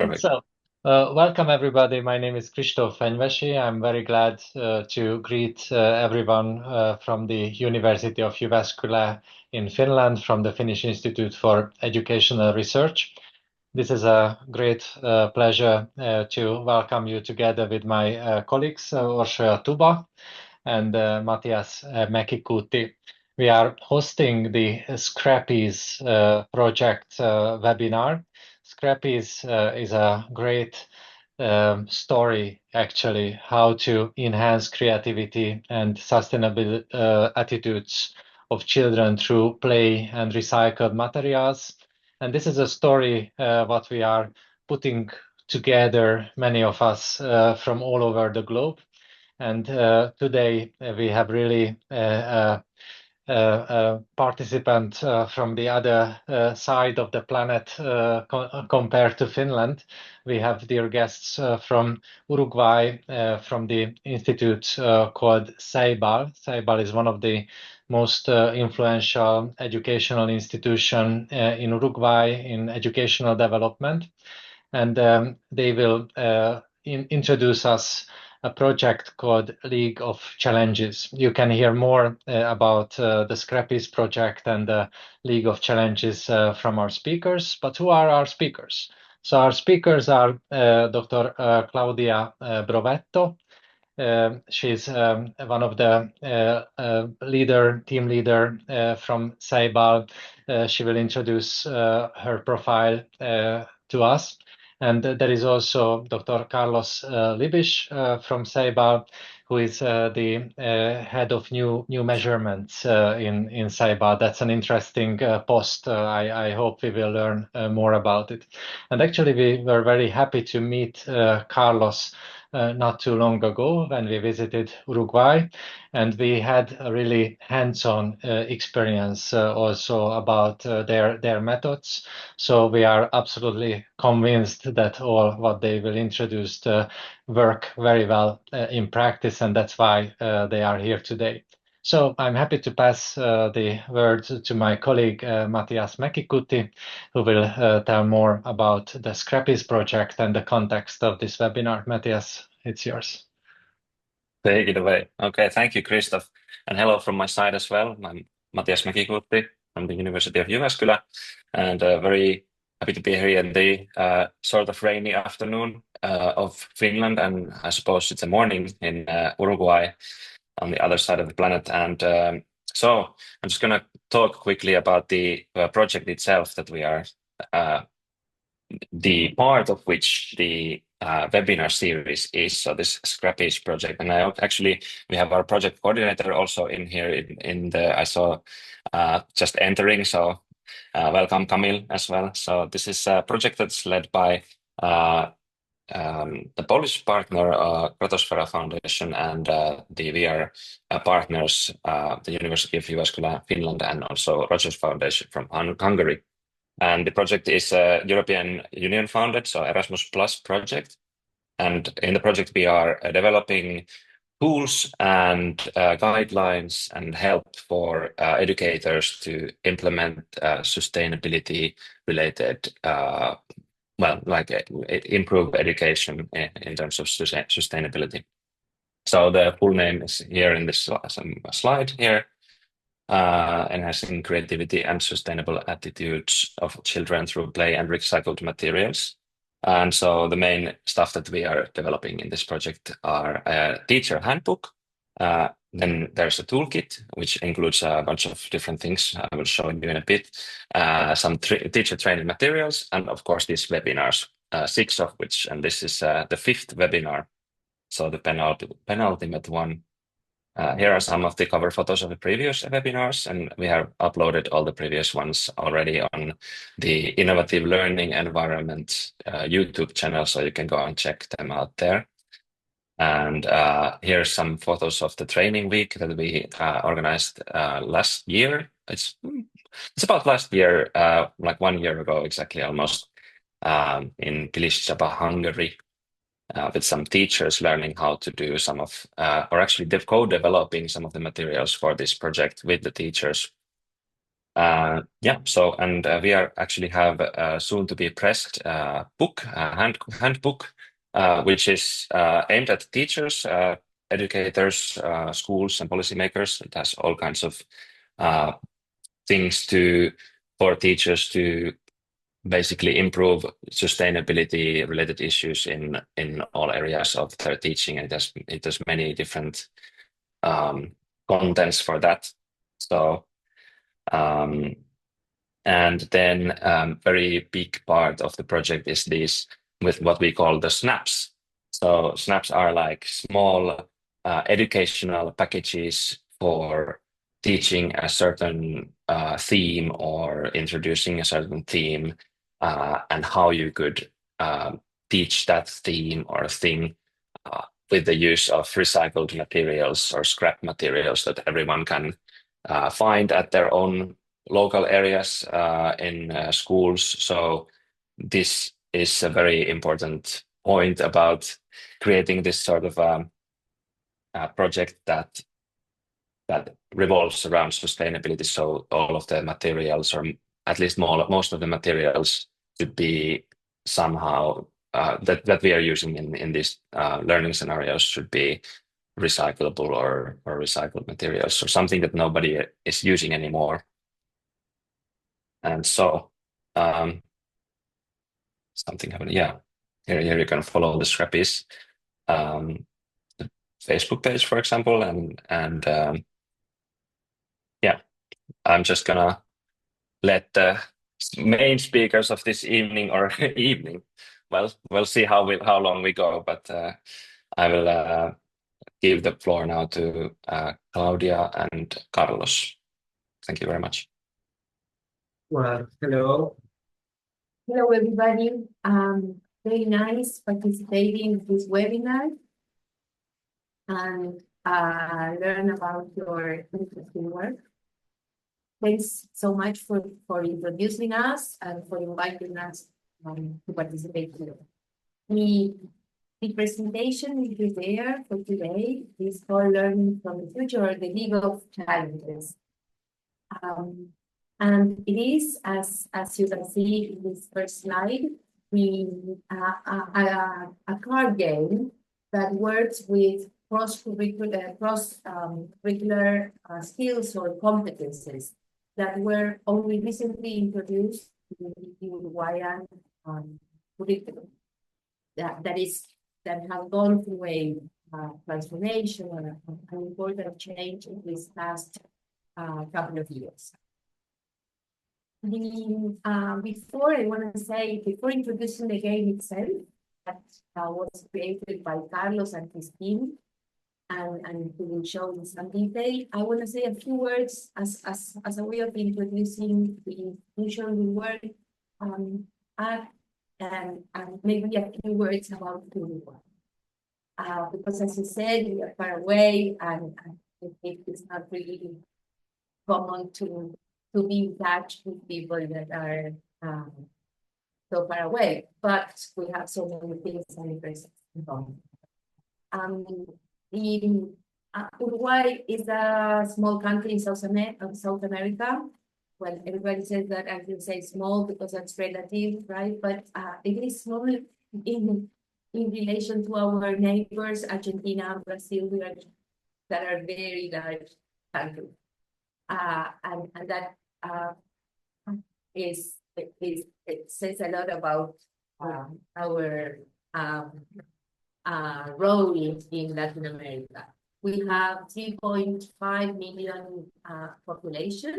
Perfect. So, welcome everybody. My name is Kristóf Fenyvesi. I'm very glad to greet everyone from the University of Jyväskylä in Finland, from the Finnish Institute for Educational Research. This is a great pleasure to welcome you together with my colleagues, Orsolya Tuba and Matthias Mäkikuutti. We are hosting the Scrappies project webinar. Scrappies is a great story, actually, how to enhance creativity and sustainable attitudes of children through play and recycled materials. And this is a story what we are putting together, many of us from all over the globe. And today we have really participant from the other side of the planet compared to Finland. We have dear guests from Uruguay, from the institute called CEIBAL. CEIBAL is one of the most influential educational institution in Uruguay in educational development. And they will introduce us a project called League of Challenges. You can hear more about the Scrappies project and the League of Challenges from our speakers. But who are our speakers? So our speakers are Dr. Claudia Brovetto. She's one of the team leader from CEIBAL. She will introduce her profile to us. And there is also Dr. Carlos Libisch from CEIBAL, who is the head of new measurements in CEIBAL. That's an interesting post. I hope we will learn more about it. And actually, we were very happy to meet Carlos not too long ago when we visited Uruguay, and we had a really hands-on experience also about their methods. So we are absolutely convinced that all what they will introduce work very well in practice, and that's why they are here today. So I'm happy to pass the word to my colleague Matthias Mäkikuutti, who will tell more about the Scrappies project and the context of this webinar. Matthias, it's yours. Take it away. Okay, thank you, Christoph. And hello from my side as well. I'm Matthias Mäkikuutti from the University of Jyväskylä, and very happy to be here in the sort of rainy afternoon of Finland, and I suppose it's a morning in Uruguay on the other side of the planet. And so I'm just going to talk quickly about the project itself that we are the part of which the webinar series is, so this Scrappies project. And we have our project coordinator also in here in the, I saw just entering, so welcome Camille as well. So this is a project that's led by the Polish partner, Krotosfera Foundation, and we are partners, the University of Jyväskylä, Finland, and also Rogers Foundation from Hungary. And the project is a European Union funded, so Erasmus Plus project. And in the project, we are developing tools and guidelines and help for educators to implement sustainability related, improve education in terms of sustainability. So the full name is here in this slide here. Enhancing creativity and sustainable attitudes of children through play and recycled materials. And so the main stuff that we are developing in this project are a teacher handbook. Then there's a toolkit, which includes a bunch of different things I will show you in a bit. Some teacher training materials, and of course these webinars, 6 of which, and this is the 5th webinar, so the penultimate one. Here are some of the cover photos of the previous webinars, and we have uploaded all the previous ones already on the Innovative Learning Environment YouTube channel, so you can go and check them out there. And here's some photos of the training week that we organized last year. It's about last year, like 1 year ago exactly, almost, in Libisch, Hungary. With some teachers learning how to do some of, or actually co-developing some of the materials for this project with the teachers. Yeah, so and we are actually have soon to be pressed book, handbook, which is aimed at teachers, educators, schools, and policymakers. It has all kinds of things for teachers to basically improve sustainability related issues in all areas of their teaching. And it has many different contents for that. So and then very big part of the project is these with what we call the snaps. So snaps are like small educational packages for teaching a certain theme or introducing a certain theme, and how you could teach that theme or thing with the use of recycled materials or scrap materials that everyone can find at their own local areas in schools. So this is a very important point about creating this sort of project that revolves around sustainability. So all of the materials, or at least most of the materials, should be somehow that we are using in these learning scenarios should be recyclable or recycled materials, or something that nobody is using anymore. And so something happened. Yeah, here you can follow the Scrappies the Facebook page, for example, and yeah, I'm just gonna let the main speakers of this evening or evening. Well, we'll see how long we go, but I will give the floor now to Claudia and Carlos. Thank you very much. Well, hello. Hello, everybody. Very nice participating in this webinar and learn about your interesting work. Thanks so much for introducing us and for inviting us to participate here. The presentation we prepare for today is called Learning from the Future, or the League of Challenges. And it is, as you can see in this first slide, a card game that works with cross-curricular skills or competences that were only recently introduced in the Uruguayan curriculum. That have gone through a transformation or an important change in this past couple of years. Before introducing the game itself, that was created by Carlos and his team, and we will show in some detail, I want to say a few words as a way of introducing the institution we work at, and maybe a few words about Uruguay. Because as you said, we are far away, and it's not really common to be in touch with people that are so far away, but we have so many things and interests in common. Uruguay is a small country in South America. Well, everybody says that I can say small because that's relative, right? But it is small in relation to our neighbors, Argentina and Brazil, that are very large countries. And that it says a lot about our role in Latin America. We have 3.5 million population,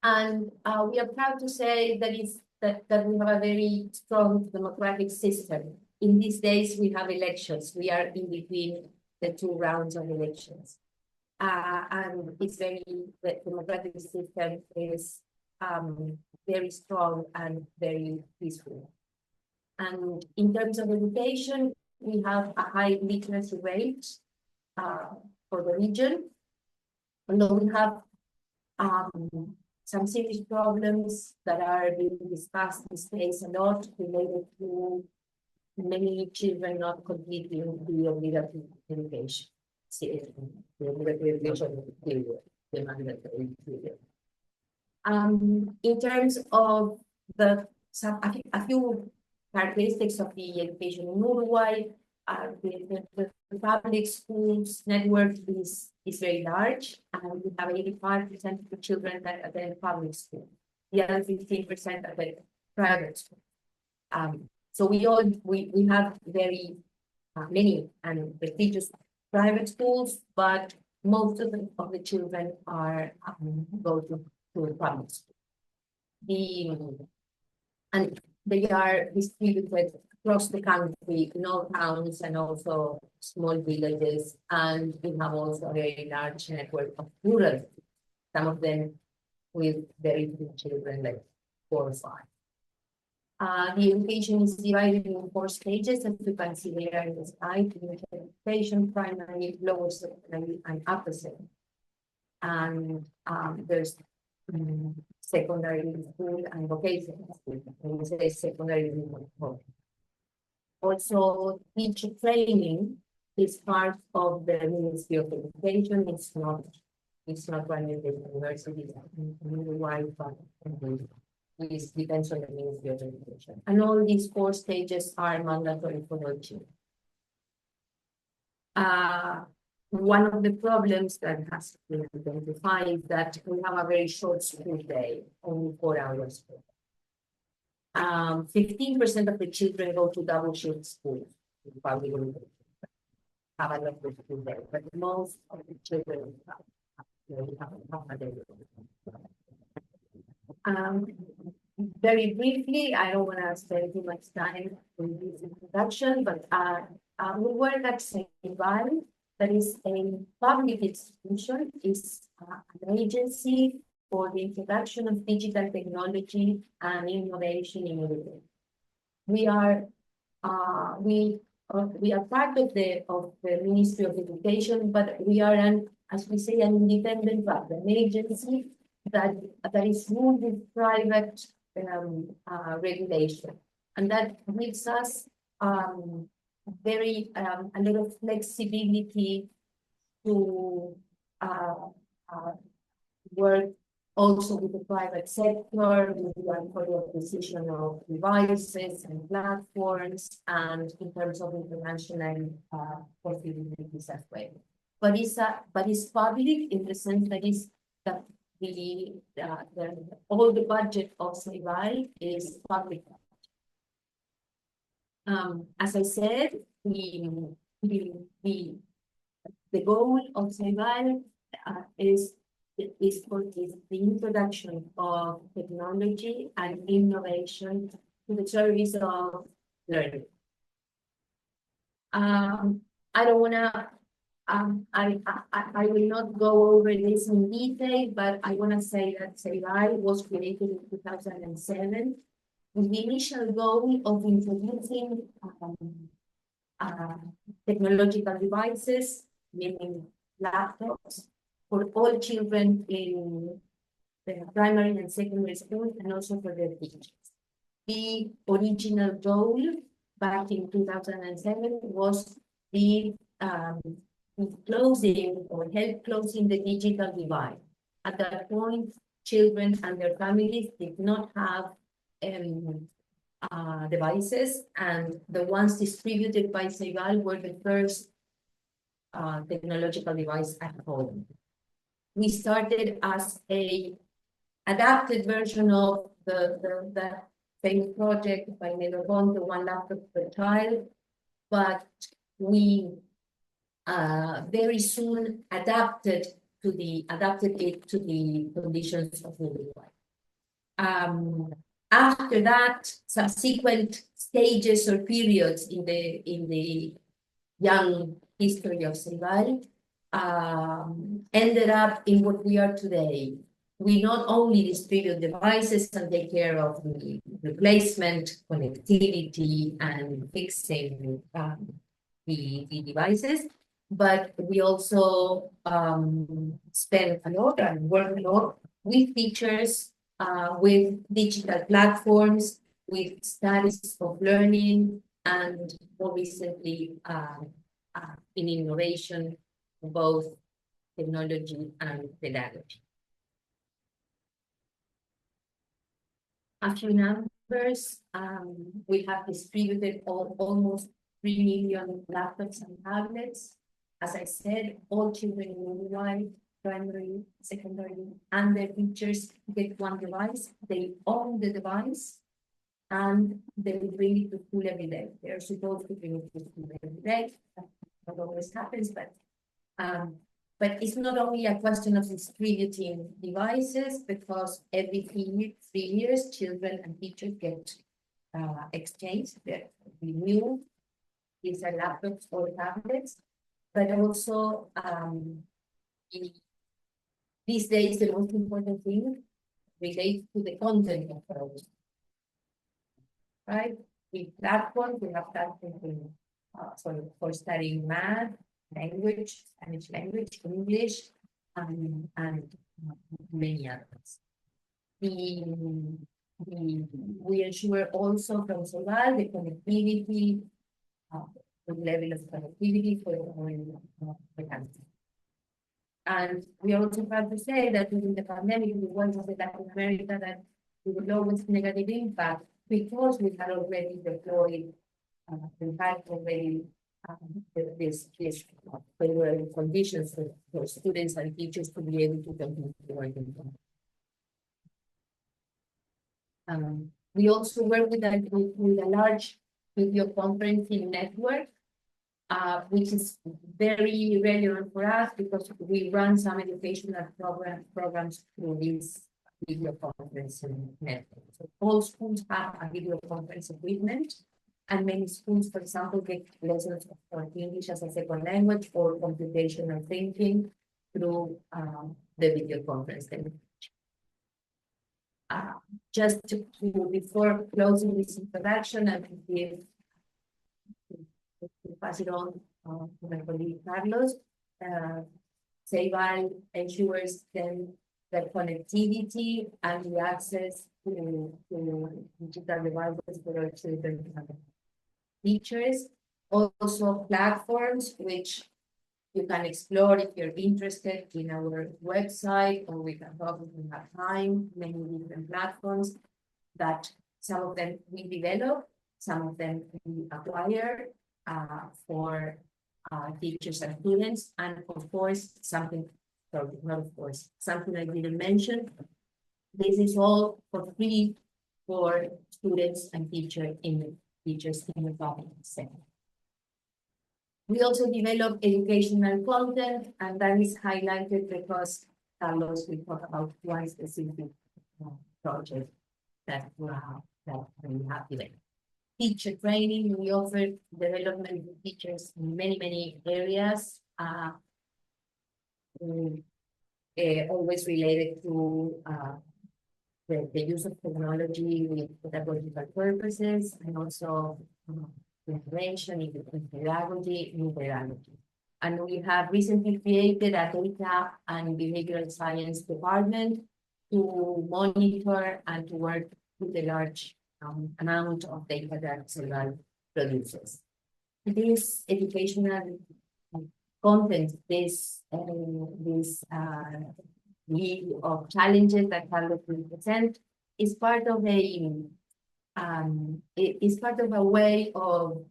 and we are proud to say that we have a very strong democratic system. In these days, we have elections. We are in between the two rounds of elections. And the democratic system is very strong and very peaceful. And in terms of education, we have a high literacy rate for the region. Although we have some serious problems that are being discussed these days a lot, related to many children not completing the obligatory education. In terms of a few characteristics of the education in Uruguay, the public schools network is very large, and we have 85% of the children that attend public school. The other 15% attend private school. So we have very many and prestigious private schools, but most of the children are go to the public school. And they are distributed across the country in all towns and also small villages, and we have also a very large network of rural, some of them with very few children, like 4 or 5. The education is divided in 4 stages, as you can see there in the slide: education, primary, lower secondary, and upper secondary. And there's secondary school and vocational school. And we say secondary school. Also, teacher training is part of the Ministry of Education. It's not run in the universities in Uruguay, but it depends on the Ministry of Education. And all these 4 stages are mandatory for all children. One of the problems that has been identified is that we have a very short school day, only 4 hours per day. 15% of the children go to double shift schools. Have a lot of school day, but most of the children have a day. Very briefly, I don't want to spend too much time in this introduction, but we work at CEIBAL. That is a public institution, is an agency for the introduction of digital technology and innovation in Uruguay. We are part of the Ministry of Education, but we are as we say, an independent agency that is ruled with private regulation, and that gives us a lot of flexibility to work also with the private sector, for the acquisition of devices and platforms, and in terms of international possibilities as well. But it's public in the sense that all the budget of CEIBAL is public. As I said, the goal of CEIBAL is the introduction of technology and innovation to the service of learning. I don't want to. I will not go over this in detail, but I want to say that CEIBAL was created in 2007 with the initial goal of introducing technological devices, meaning laptops, for all children in the primary and secondary school, and also for their teachers. The original goal back in 2007 was the closing or help closing the digital divide. At that point, children and their families did not have devices, and the ones distributed by CEIBAL were the first technological device at home. We started as a adapted version of the famous project by Medobon, the 1 laptop per child, but we very soon adapted it to the conditions of Uruguay. After that, subsequent stages or periods in the young history of CEIBAL ended up in what we are today. We not only distribute devices and take care of the replacement, connectivity, and fixing the devices, but we also spend a lot and work a lot with teachers, with digital platforms, with studies of learning, and more recently in innovation, both technology and pedagogy. A few numbers. We have distributed almost 3 million laptops and tablets. As I said, all children in Uruguay, primary, secondary, and their teachers get one device. They own the device, and they bring it to school every day. They're supposed to bring it to school every day. That always happens, but it's not only a question of distributing devices, because every 3 years, children and teachers get exchanged, they're renewed. These are laptops or tablets, but also these days, the most important thing relates to the content of those. Right? With platforms, we have platforms for studying math, language, Spanish language, English, and many others. We ensure also from CEIBAL the connectivity, the level of connectivity for the country. And we are also proud to say that during the pandemic, we went to Latin America that we would lowest negative impact, because we had already deployed, we had already these favorable conditions for students and teachers to be able to continue working. We also work with a large video conferencing network, which is very relevant for us because we run some educational programs through this video conferencing network. So all schools have a video conference equipment, and many schools, for example, get lessons for English as a second language or computational thinking through the video conference. Just before closing this introduction, I will give to pass it on to my colleague Carlos. CEIBAL ensures then the connectivity and the access to digital devices for our children and teachers. Also platforms which you can explore if you're interested in our website, or we can talk if we have time. Many different platforms that some of them we develop, some of them we acquire for teachers and students, and of course something I didn't mention. This is all for free for students and teachers in the public sector. We also develop educational content, and that is highlighted because Carlos will talk about one specific project that we have developed. Teacher training, we offer development of teachers in many areas, always related to the use of technology with pedagogical purposes, and also intervention in pedagogy, new pedagogy. And we have recently created a data and behavioral science department to monitor and to work with a large amount of data that CEIBAL produces. This educational content, this league of challenges that Carlos will present, is part of a way of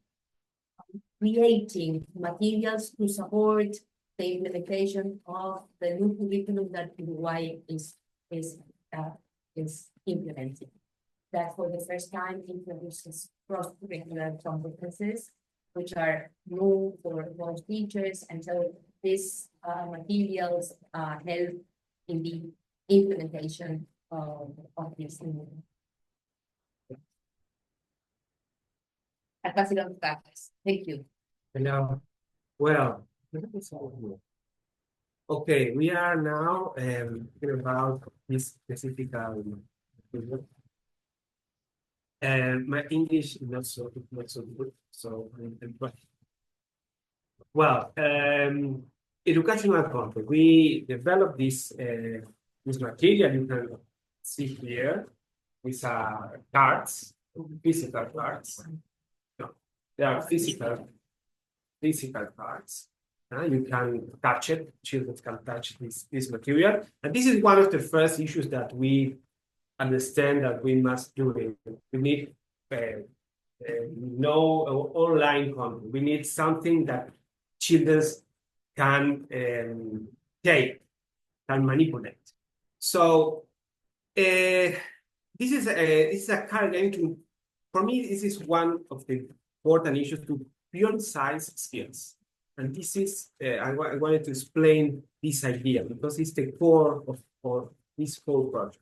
creating materials to support the implementation of the new curriculum that Uruguay is implementing. That for the first time introduces cross-curricular competencies, which are new for most teachers, and so these materials help in the implementation of this new. I'll pass it on to Carlos. Thank you. Hello. Well, okay, we are now talking about this specific my English is not so good, so well, educational content. We developed this material you can see here. These are cards, physical cards. No, they are physical cards. You can touch it. Children can touch this material, and this is one of the first issues that we understand that we must do it. We need no online content. We need something that children can take, can manipulate. So this is a card game. For me, this is one of the important issues to prioritize skills. And this is, I wanted to explain this idea because it's the core of this whole project.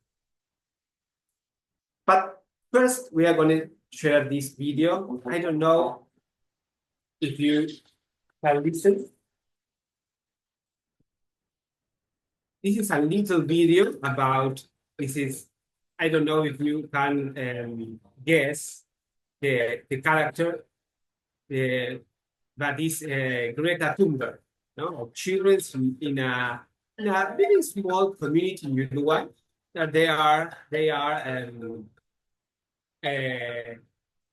But first, we are going to share this video. I don't know if you can listen. This is a little video about, I don't know if you can guess the character, but it's Greta Thunberg, no? Of children in a very small community in Uruguay. They are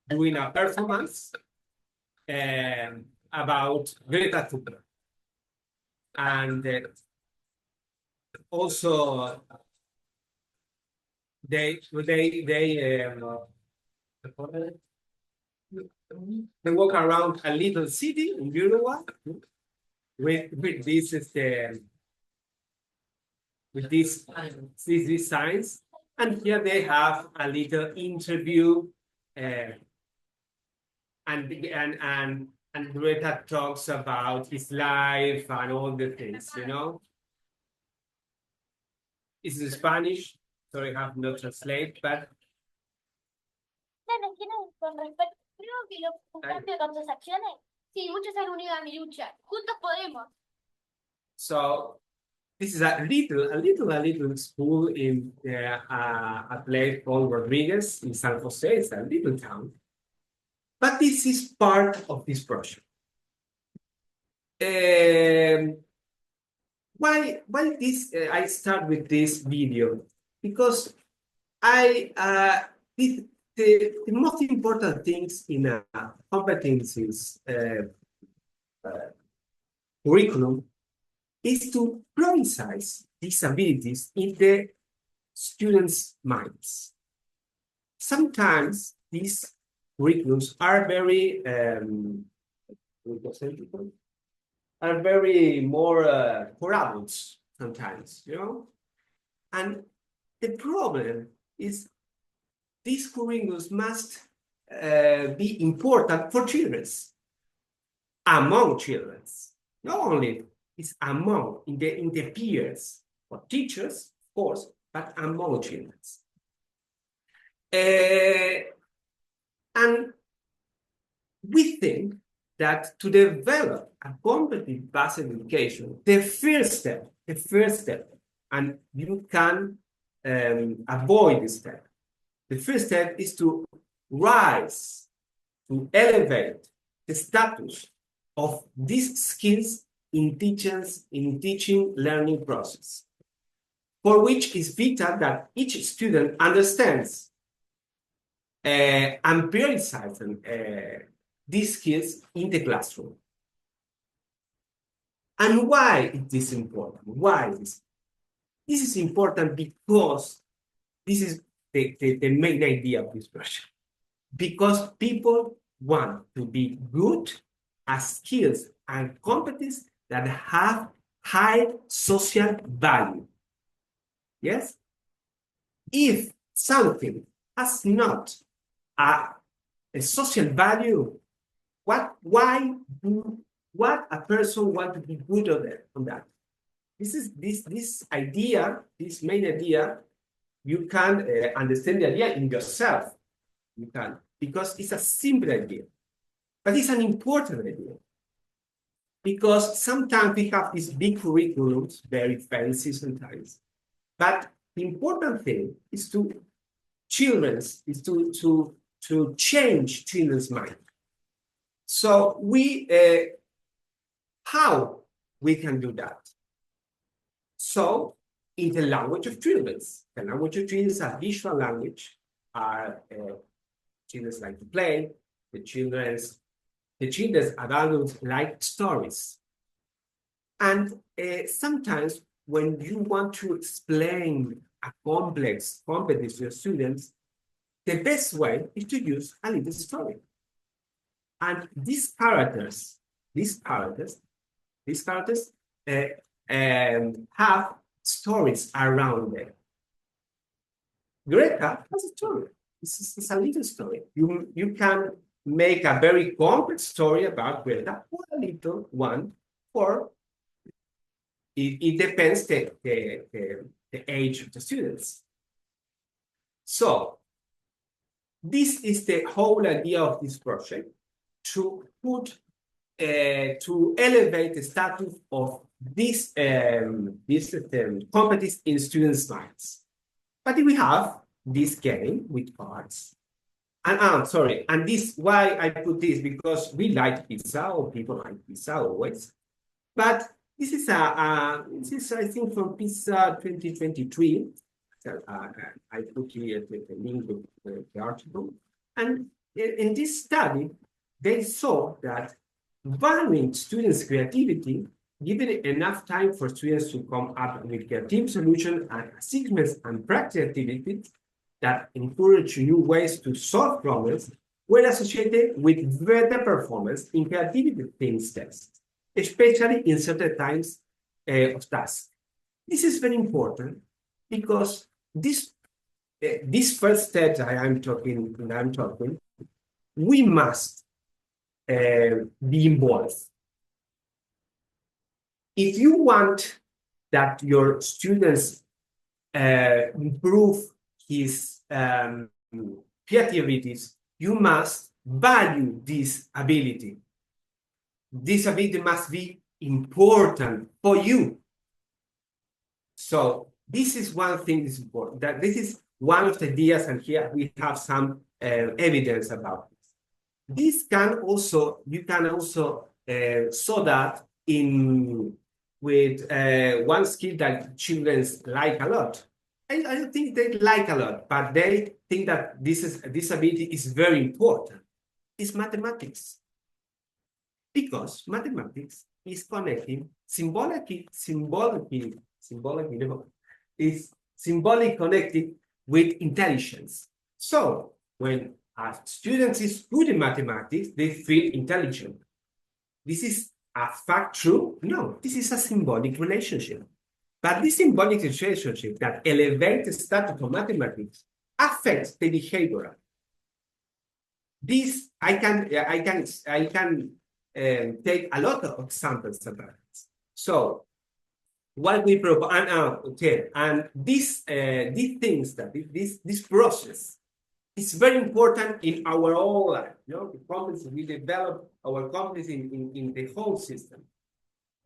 doing a performance about Greta Thunberg, and also they walk around a little city in Uruguay with these signs, and here they have a little interview, and Greta talks about his life and all the things, you know. It's in Spanish, so I have not translate, but con respecto, creo que lo importante con tus acciones, sí, muchos han unido a mi lucha, juntos podemos. So this is a little school in a place called Rodriguez in San Jose. It's a little town, but this is part of this project. Why this? I start with this video because the most important things in a competencies curriculum is to prioritize these abilities in the students' minds. Sometimes these curriculums are very more for adults sometimes, you know? And the problem is these curriculums must be important for children, among children, not only it's among in the peers for teachers, of course, but among children. And we think that to develop a competent basic education, the first step, and you can avoid this step. The first step is to rise, to elevate the status of these skills in teaching learning process, for which is vital that each student understands and prioritizes these skills in the classroom. And why is this important? Why is this? This is important because this is the main idea of this project. Because people want to be good at skills and competencies that have high social value. Yes? If something has not a social value, what a person want to be good on that? This idea, this main idea, you can understand the idea in yourself. You can, because it's a simple idea, but it's an important idea. Because sometimes we have these big curriculums, very fancy sometimes, but the important thing is to change children's mind. So how we can do that? So in the language of children, the language of children is a visual language. Children like to play. The children's adults like stories. And sometimes when you want to explain a complex competition of students, the best way is to use a little story. And these characters have stories around them. Greta has a story. It's a little story. You can make a very complex story about Greta or a little one, or it depends the age of the students. So this is the whole idea of this project, to put to elevate the status of this competence in students' minds. But we have this game with cards. And sorry, and this, why I put this, because we like pizza, or people like pizza always. But this is I think from Pizza 2023. I put here the link with the article. And in this study, they saw that valuing students' creativity, giving enough time for students to come up with creative solutions and assignments and practice activities that encourage new ways to solve problems, were associated with better performance in creativity themes tests, especially in certain types of tasks. This is very important because this first step that I'm talking, we must be involved. If you want that your students improve his creativities, you must value this ability. This ability must be important for you. So this is one thing that's important. That this is one of the ideas, and here we have some evidence about this. This can also, you can also show that with one skill that children like a lot. I don't think they like a lot, but they think that this ability is very important. It's mathematics. Because mathematics is connecting symbolically connected with intelligence. So when a student is good in mathematics, they feel intelligent. This is a fact true? No, this is a symbolic relationship. But this symbolic relationship that elevates the status of mathematics affects the behavior. This I can take a lot of examples about it. So what we propose, and these things, that this process is very important in our whole life. You know, the competence we develop our competence in the whole system,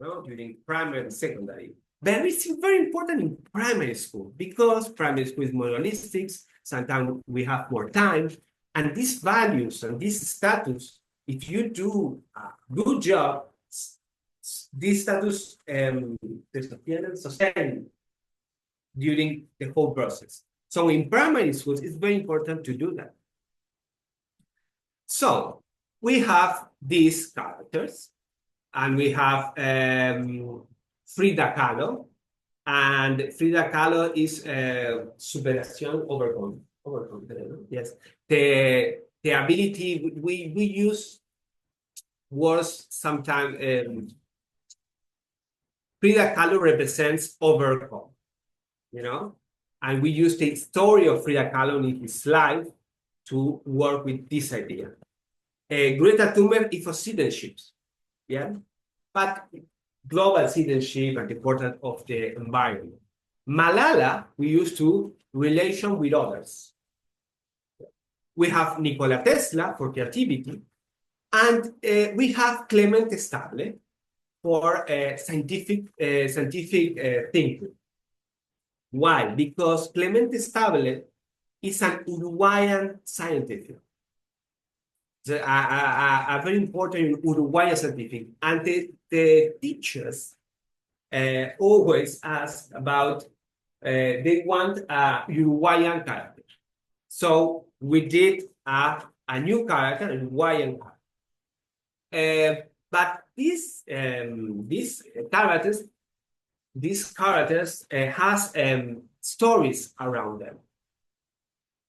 you know, during primary and secondary. But it's very important in primary school, because primary school is more realistic. Sometimes we have more time, and these values and this status, if you do a good job, this status sustained during the whole process. So in primary schools, it's very important to do that. So we have these characters, and we have Frida Kahlo, and Frida Kahlo is superación, overcome. Yes, the ability we use was sometimes Frida Kahlo represents overcome, you know, and we use the story of Frida Kahlo in his life to work with this idea. Greta Thunberg is for citizenship, yeah, but global citizenship and the importance of the environment. Malala, we use to relation with others. We have Nikola Tesla for creativity, and we have Clement Stable for scientific thinking. Why? Because Clement Stable is an Uruguayan scientist. A very important Uruguayan scientific, and the teachers always ask about, they want a Uruguayan character. So we did a new character, a Uruguayan character. But these characters has stories around them.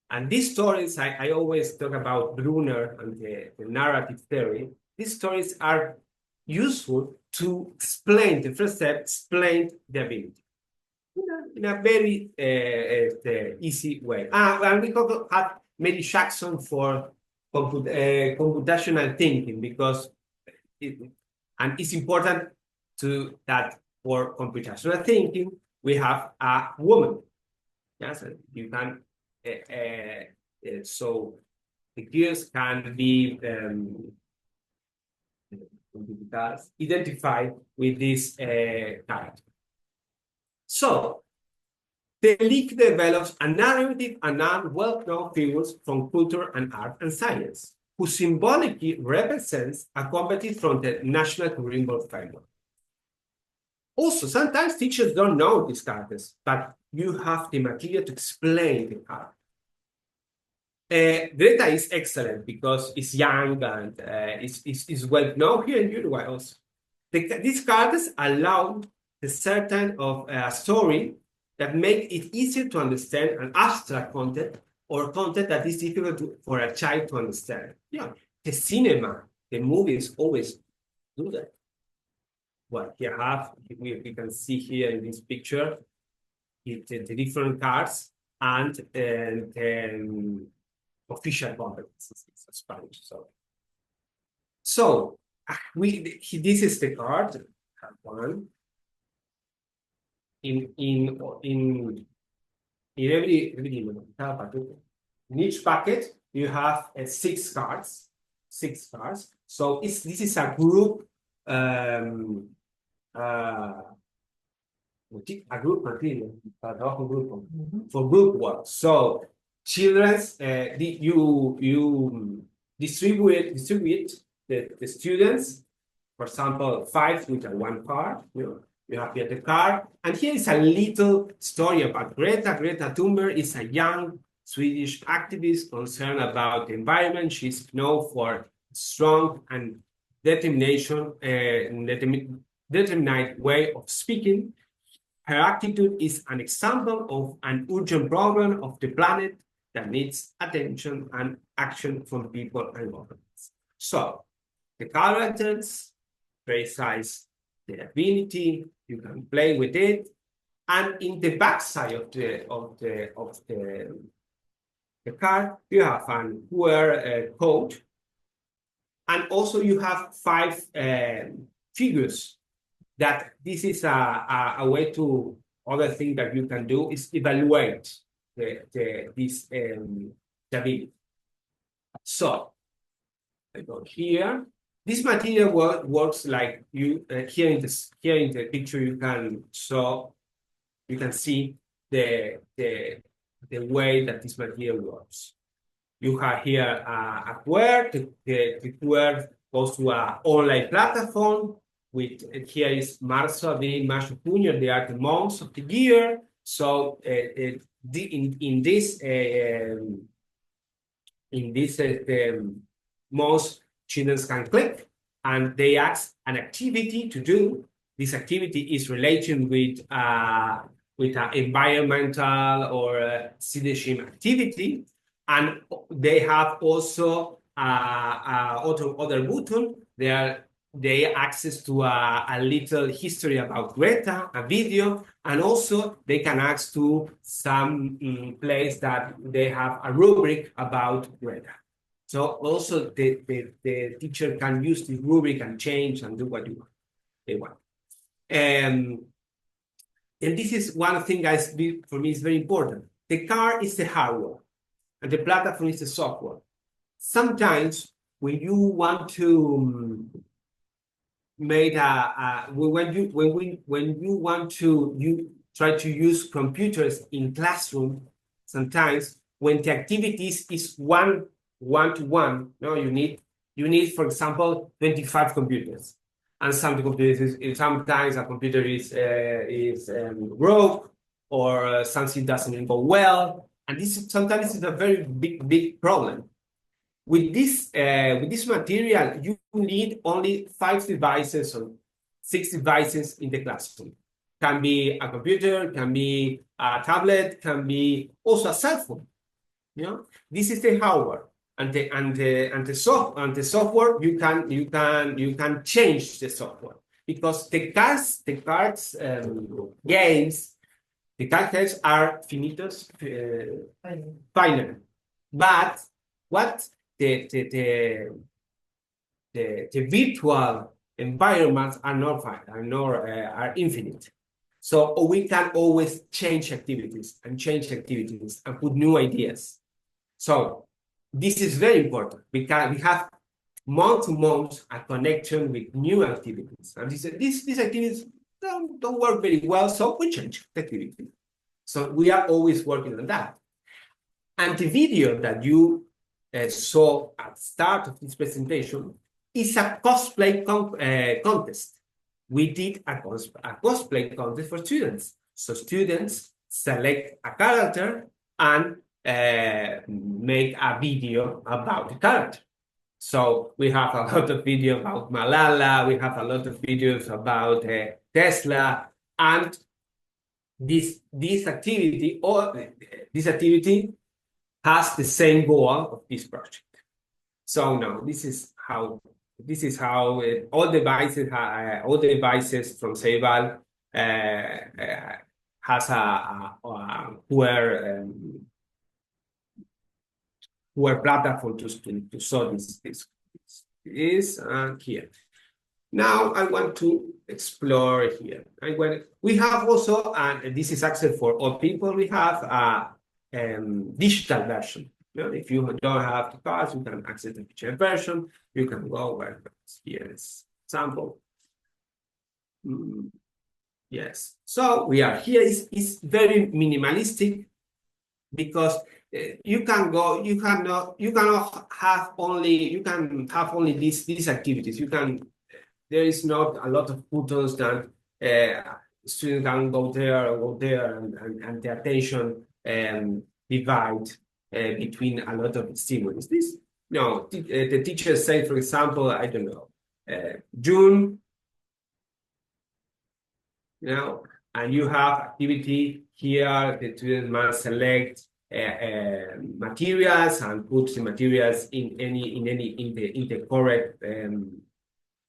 And these stories, I always talk about Brunner and the narrative theory. These stories are useful to explain, the first step, explain the ability in a very easy way. And we have Mary Jackson for computational thinking, because it's important that for computational thinking, we have a woman. Yes, you can, so the gears can be identified with this character. So the league develops a narrative and well-known figures from culture and art and science, who symbolically represents a competition from the national curriculum framework. Also, sometimes teachers don't know these characters, but you have the material to explain the character. Greta is excellent because it's young and is well known here in Uruguay also. These characters allow a certain of a story that make it easier to understand an abstract content or content that is difficult for a child to understand. Yeah, the cinema, the movies always do that. Well, here we can see here in this picture the different cards and official competencies in Spanish. So this is the card one. In each packet you have 6 cards. So this is a group material for group work. So children, you distribute the students. For example, 5 with 1 card. You have here the card, and here is a little story about Greta. Greta Thunberg is a young Swedish activist concerned about the environment. She's known for strong and determined way of speaking. Her attitude is an example of an urgent problem of the planet that needs attention and action from people and governments. So the characters precise the ability, you can play with it, and in the back side of the card you have an QR code, and also you have 5 figures. That this is a way to, other thing that you can do is evaluate this ability. So I go here. This material works like you here in the picture. You can see the way that this material works. You have here a QR. The QR goes to an online platform. Here is Marzo, Mayo, Junio. They are the months of the year. So in this months, children can click and they ask an activity to do. This activity is related with an environmental or citizenship activity, and they have also other button. They access to a little history about Greta, a video, and also they can access to some place that they have a rubric about Greta. So also the teacher can use the rubric and change and do what they want. And this is one thing, guys, for me is very important. The card is the hardware and the platform is the software. Sometimes when you want to when you want to try to use computers in classroom, sometimes when the activities is one-to-one, you need, for example, 25 computers, and some computers sometimes a computer is broke or something doesn't go well, and sometimes it's a very big problem. With this material, you need only 5 devices or 6 devices in the classroom. Can be a computer, can be a tablet, can be also a cell phone. You know, this is the hardware, and the software you can change the software, because the cards games, the card games are finitos, final, but what the virtual environments are not finite, are infinite. So we can always change activities and put new ideas. So this is very important, because we have month to month a connection with new activities. And these activities don't work very well, so we change the activity. So we are always working on that. And the video that you saw at the start of this presentation is a cosplay contest. We did a cosplay contest for students. So students select a character and make a video about the character. So we have a lot of videos about Malala, we have a lot of videos about Tesla, and this activity has the same goal of this project. So now this is how all devices from CEIBAL has where platform to solve this is here. Now I want to explore here. We have also, and this is actually for all people, we have a digital version. You know, if you don't have the cards, you can access the digital version. You can go where here is sample. Yes. So we are here. It's very minimalistic, because you can have only these activities. There is not a lot of buttons that students can go there, and the attention divide between a lot of stimulus. The teachers say, for example, I don't know, June, you know, and you have activity here. The student must select materials and put the materials in the correct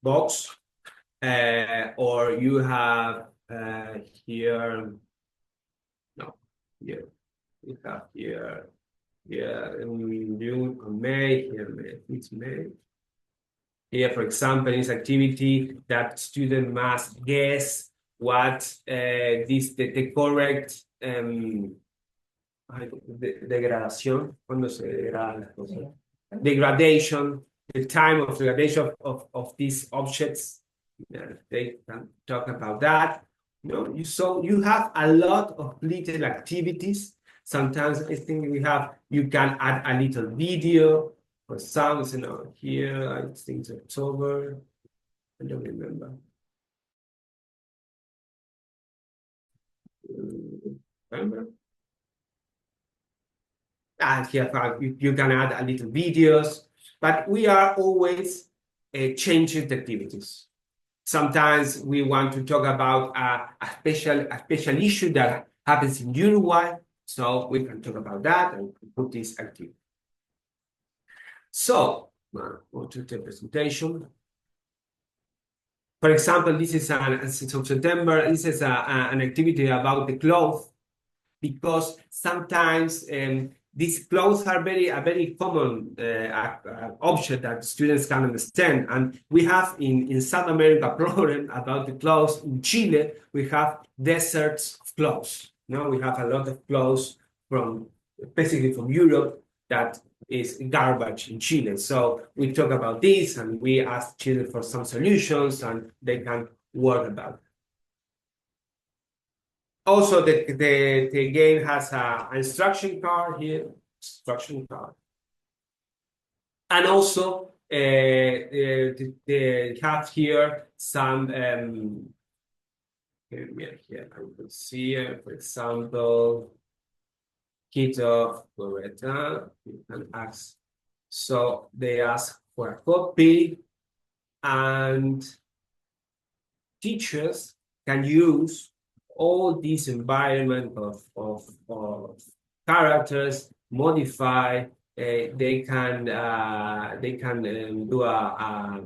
box, or you have here. No, here we have here. June, May. Here, it's May. Here, for example, is activity that student must guess what the correct degradación, cuando se degrada las cosas. Degradation, the time of degradation of these objects. They can talk about that. So you have a lot of little activities. Sometimes I think you can add a little video for some, here I think it's October. I don't remember. Remember? And here you can add a little videos, but we are always changing the activities. Sometimes we want to talk about a special issue that happens in Uruguay, so we can talk about that and put this activity. So, go to the presentation. For example, this is of September. This is an activity about the clothes, because sometimes these clothes are a very common object that students can understand. And we have in South America problem about the clothes. In Chile, we have deserts of clothes. Now we have a lot of clothes basically from Europe that is garbage in Chile. So we talk about this, and we ask Chile for some solutions, and they can work about it. Also, the game has an instruction card here, and also they have here some. Here I will see, for example, Claudia Brovetto. You can ask. So they ask for a copy, and teachers can use all this environment of characters modify. They can do a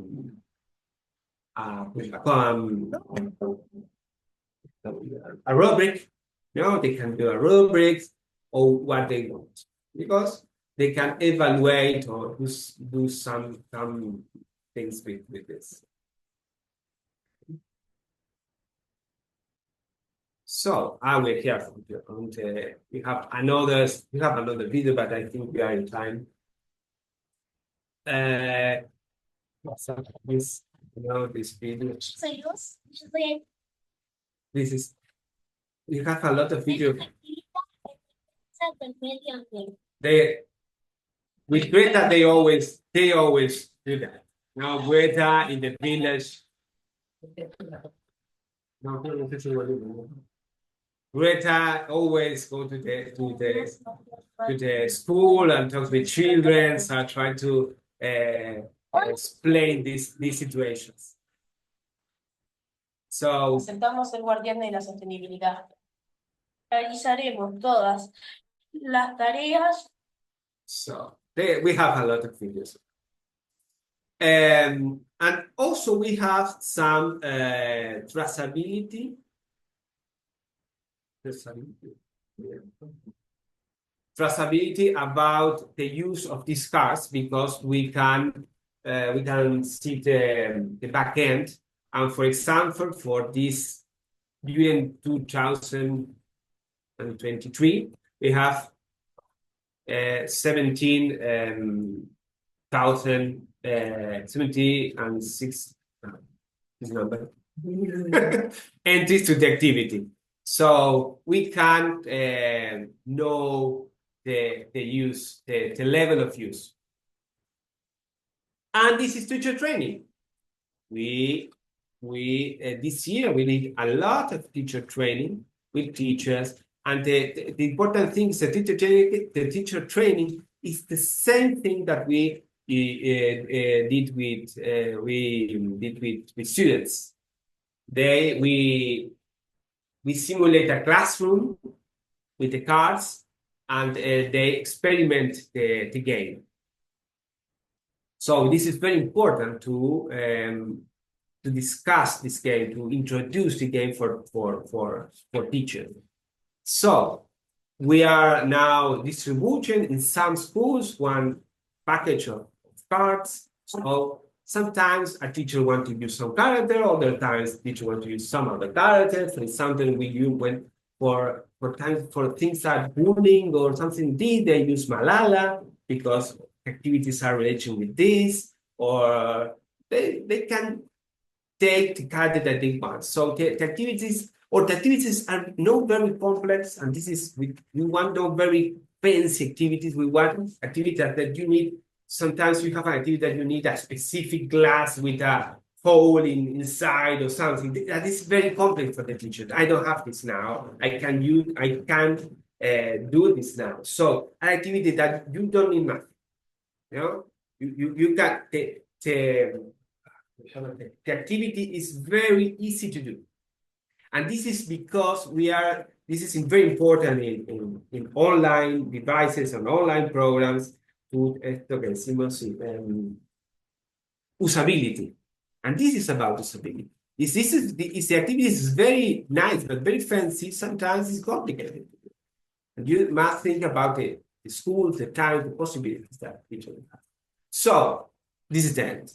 rubric. They can do a rubric or what they want, because they can evaluate or do some things with this. So I will hear from you. And we have another video, but I think we are in time. This video. This is, we have a lot of video. With Greta, they always do that. Now Greta in the village. Greta always go to the school and talk with children and try to explain these situations. So Aceptamos el guardián de la sostenibilidad. Realizaremos todas las tareas. So we have a lot of videos. And also we have some traceability. Traceability about the use of these cards, because we can see the back end. And for example, for this during 2023, we have 76 this number entries to the activity. So we can know the use, the level of use. And this is teacher training. We this year we did a lot of teacher training with teachers, and the important thing is the teacher training is the same thing that we did with students. We simulate a classroom with the cards, and they experiment the game. So this is very important to discuss this game, to introduce the game for teachers. So we are now distributing in some schools one package of cards. So sometimes a teacher wants to use some character, other times teacher wants to use some other character. For example, when for things like bullying or something, they use Malala because activities are related with this, or they can take the character that they want. So the activities are not very complex, and this is we want no very fancy activities. We want activities that you need. Sometimes you have an activity that you need a specific glass with a hole inside or something. That is very complex for the teacher. I don't have this now. I can do this now. So an activity that you don't need nothing. You got the activity is very easy to do. And this is because this is very important in online devices and online programs to usability. And this is about usability. The activity is very nice, but very fancy. Sometimes it's complicated. And you must think about the schools, the time, the possibilities that each of them has. So this is the end.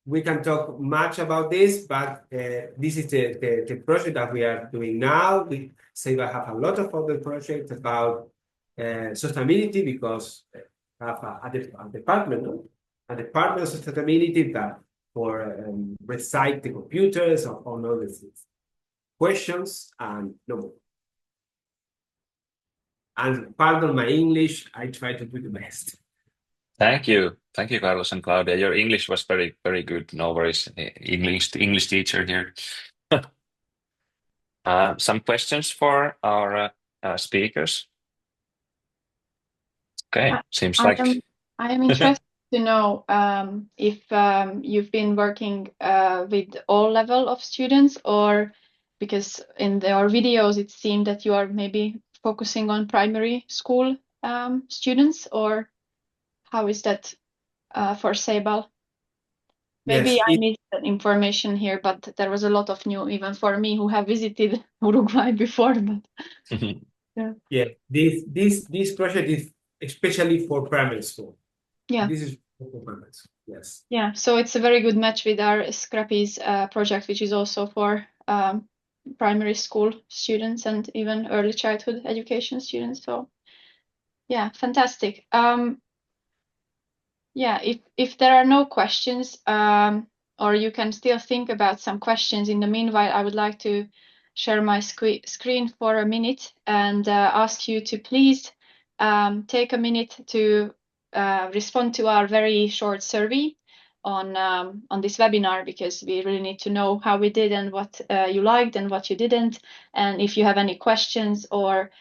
We can talk much about this, but this is the project that we are doing now. We CEIBAL have a lot of other projects about sustainability, because we have a department of sustainability that for recite the computers or all other things. Questions and no more. And pardon my English, I try to do the best. Thank you, Carlos and Claudia. Your English was very, very good. No worries, English teacher here. Some questions for our speakers. Okay, seems like I am interested to know if you've been working with all level of students, or because in your videos it seemed that you are maybe focusing on primary school students, or how is that for CEIBAL? Maybe Yes, I missed that information here, but there was a lot of new, even for me who have visited Uruguay before. But yeah, this project is especially for primary school. yeah, This is for primary school. Yes. yeah. So it's a very good match with our Scrappies project, which is also for primary school students and even early childhood education students. So yeah, fantastic. Yeah, if there are no questions, or you can still think about some questions in the meanwhile, I would like to share my screen for a minute and ask you to please take a minute to respond to our very short survey on this webinar, because we really need to know how we did and what you liked and what you didn't. And if you have any questions or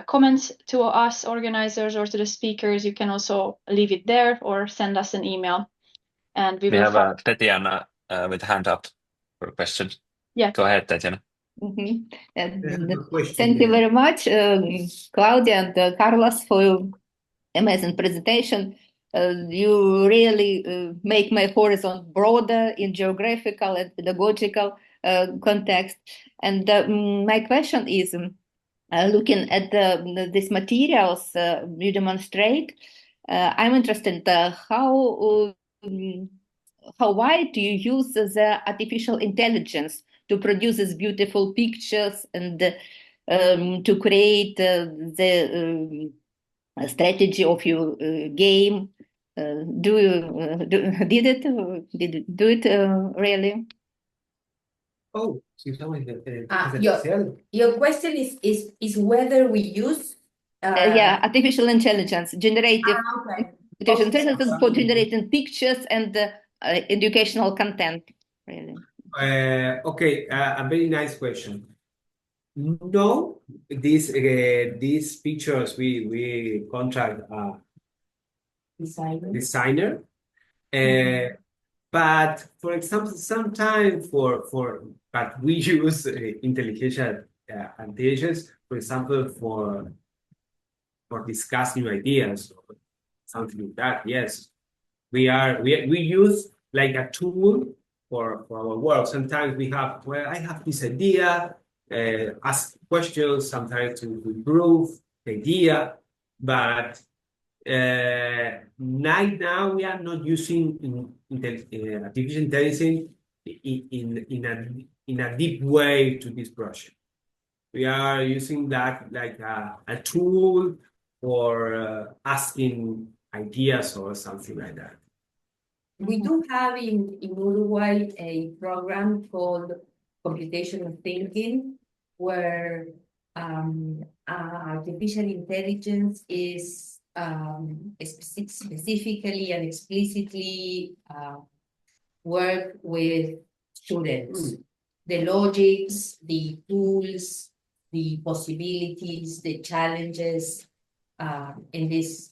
comments to us organizers or to the speakers, you can also leave it there or send us an email, and we will have Tatiana with hand up for a question. Yeah. Go ahead, Tatiana. Thank you very much, Claudia and Carlos, for your amazing presentation. You really make my horizon broader in geographical and pedagogical context. And my question is, looking at these materials you demonstrate, I'm interested how wide do you use the artificial intelligence to produce these beautiful pictures and to create the strategy of your game? Did it do it really? Oh, your question is whether we use yeah, artificial intelligence, generative okay. artificial intelligence for generating pictures and educational content. Really. Okay, a very nice question. No, these pictures we contract a designer. But for example, sometimes but we use intelligence, for example, for discuss new ideas or something like that. Yes, we use like a tool for our work. Sometimes we have, well, I have this idea, ask questions, sometimes to improve the idea, but right now we are not using artificial intelligence in a deep way to this project. We are using that like a tool for asking ideas or something like that. We do have in Uruguay a program called computational thinking, where artificial intelligence is specifically and explicitly work with students. The logics, the tools, the possibilities, the challenges in this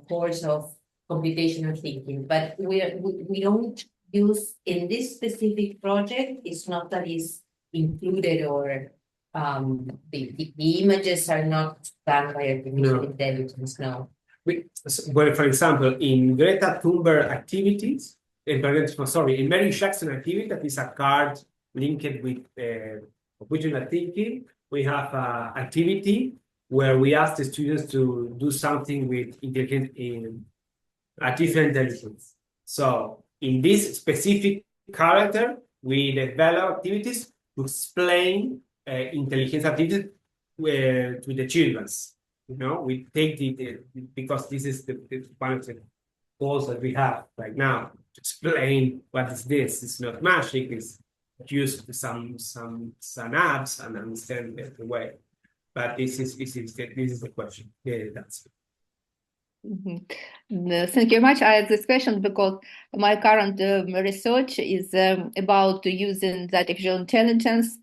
course of computational thinking. But we don't use in this specific project. It's not that it's included or the images are not done by artificial intelligence. No. Well, for example, in Greta Thunberg activities, in Mary Jackson activity, that is a card linked with original thinking, we have an activity where we ask the students to do something with artificial intelligence. So in this specific character, we develop activities to explain intelligence activities to the children. You know, we take because this is the one of the goals that we have right now to explain what is this. It's not magic. It's use some apps and understand the way. But this is the question. Yeah, that's it. Thank you very much. I have this question because my current research is about using the artificial intelligence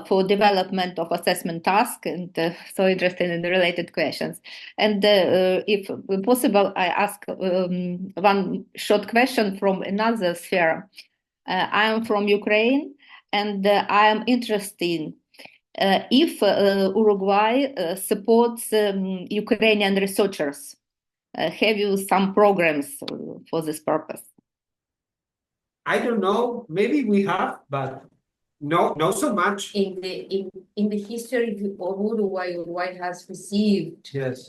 for development of assessment task, and so interested in the related questions. And if possible, I ask one short question from another sphere. I am from Ukraine, and I am interested if Uruguay supports Ukrainian researchers. Have you some programs for this purpose? I don't know. Maybe we have, but not so much. In the history of Uruguay, Uruguay has received Yes.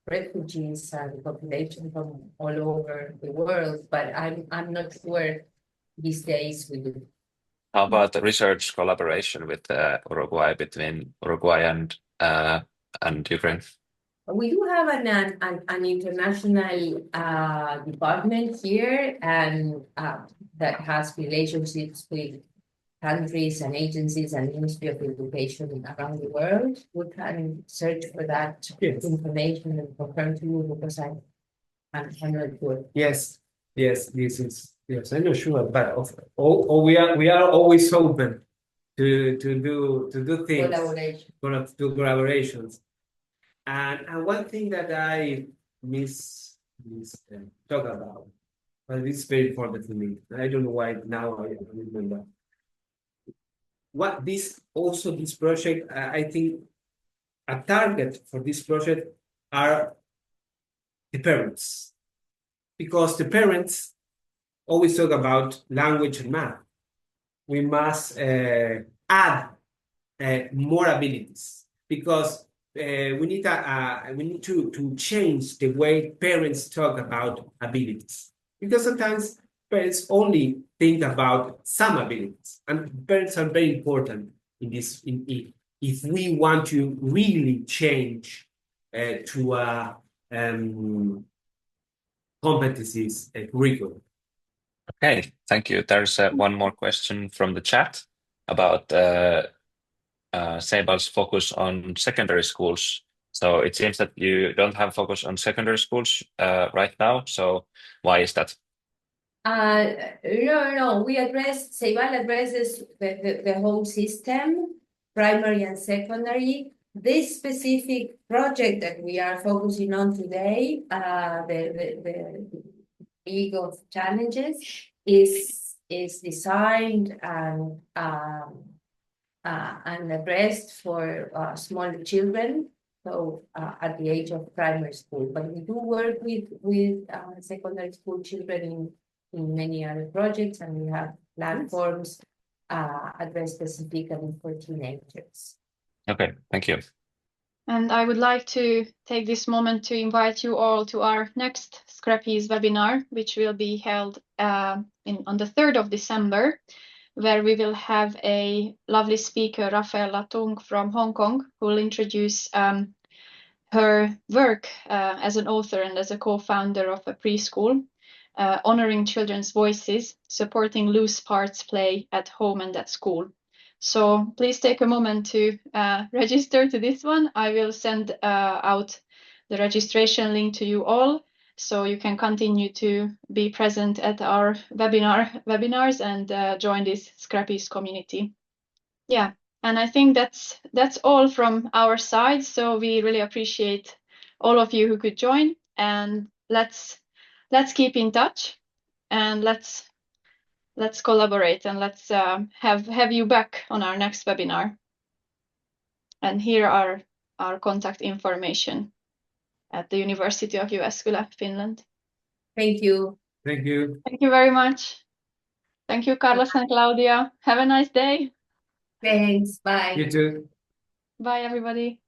refugees and population from all over the world, but I'm not sure these days we do. How about the research collaboration with Uruguay, between Uruguay and Ukraine? We do have an international department here, and that has relationships with countries and agencies and Ministry of Education around the world. We can search for that information and confirm to you, because I'm not sure. Yes, this is, yes, I'm not sure, but we are always open to do things. Collaborations. And one thing that I miss talk about, but it's very important to me. I don't know why now I remember. This project, I think a target for this project are the parents, because the parents always talk about language and math. We must add more abilities, because we need to change the way parents talk about abilities, because sometimes parents only think about some abilities, and parents are very important in this. If we want to really change to a competencies curriculum. Okay, thank you. There's one more question from the chat about CEIBAL's focus on secondary schools. So it seems that you don't have focus on secondary schools right now. So why is that? No. CEIBAL addresses the whole system, primary and secondary. This specific project that we are focusing on today, the League of Challenges, is designed and addressed for smaller children, so at the age of primary school. But we do work with secondary school children in many other projects, and we have platforms addressed specifically for teenagers. Okay, thank you. And I would like to take this moment to invite you all to our next Scrappies webinar, which will be held on the 3rd of December, where we will have a lovely speaker, Rafaela Tung from Hong Kong, who will introduce her work as an author and as a co-founder of a preschool, honoring children's voices, supporting loose parts play at home and at school. So please take a moment to register to this one. I will send out the registration link to you all, so you can continue to be present at our webinars and join this Scrappies community. Yeah, and I think that's all from our side. So we really appreciate all of you who could join, and let's keep in touch, and let's collaborate, and let's have you back on our next webinar. And here are our contact information at the University of Jyväskylä, Finland. Thank you. Thank you. Thank you very much. Thank you, Carlos and Claudia. Have a nice day. Thanks. Bye. You too. Bye, everybody.